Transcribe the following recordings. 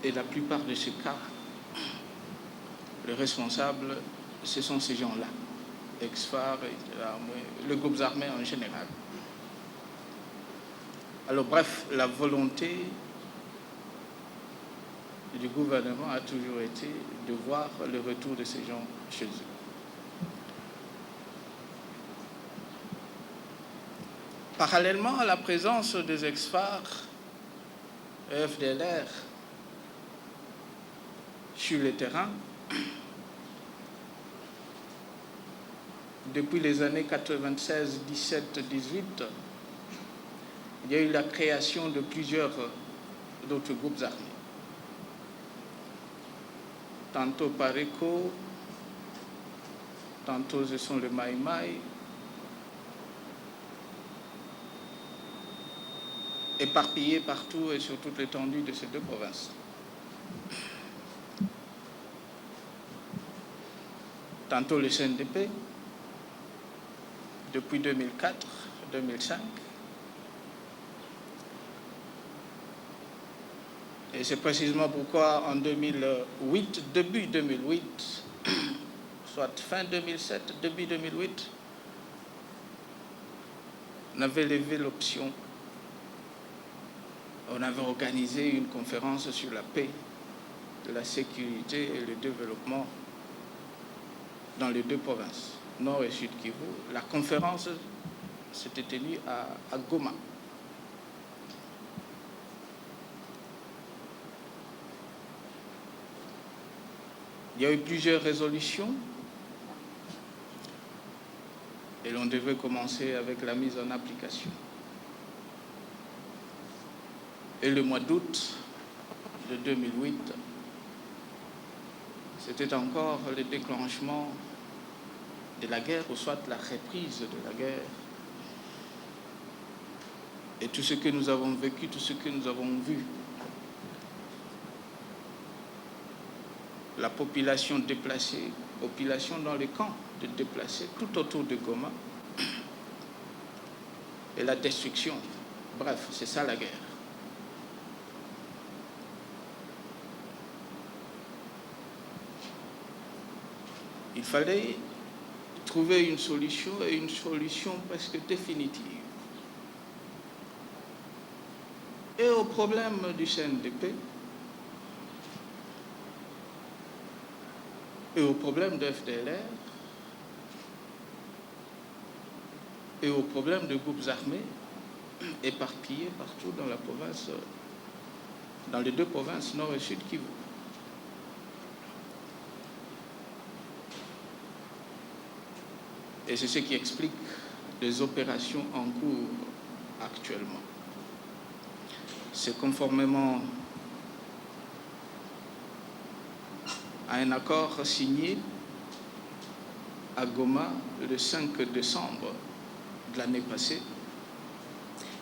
Et la plupart de ces cas, les responsables, ce sont ces gens-là, ex-FAR, le groupe armé en général. Alors bref, la volonté du gouvernement a toujours été de voir le retour de ces gens chez eux. Parallèlement à la présence des ex-FAR et FDLR sur le terrain, depuis les années 96, 17, 18, il y a eu la création de plusieurs d'autres groupes armés. Tantôt Pareco, tantôt ce sont les Maïmaï, éparpillés partout et sur toute l'étendue de ces deux provinces. Tantôt le CNDP, depuis 2004, 2005. Et c'est précisément pourquoi en 2008, début 2008, soit fin 2007, début 2008, on avait levé l'option, on avait organisé une conférence sur la paix, la sécurité et le développement dans les deux provinces, Nord et Sud Kivu. La conférence s'était tenue à Goma. Il y a eu plusieurs résolutions et l'on devait commencer avec la mise en application. Et le mois d'août de 2008, c'était encore le déclenchement de la guerre, ou soit la reprise de la guerre. Et tout ce que nous avons vécu, tout ce que nous avons vu, la population déplacée, population dans les camps de déplacés tout autour de Goma, et la destruction. Bref, c'est ça la guerre. Il fallait trouver une solution, et une solution presque définitive. Et au problème du CNDP, et au problème de FDLR, et au problème de groupes armés éparpillés partout dans la province, dans les deux provinces, Nord et Sud Kivu. Et c'est ce qui explique les opérations en cours actuellement. C'est conformément à un accord signé à Goma le 5 décembre de l'année passée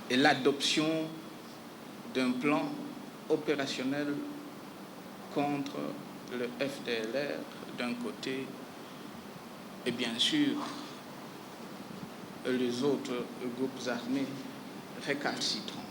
et l'adoption d'un plan opérationnel contre le FDLR d'un côté et bien sûr les autres groupes armés récalcitrants.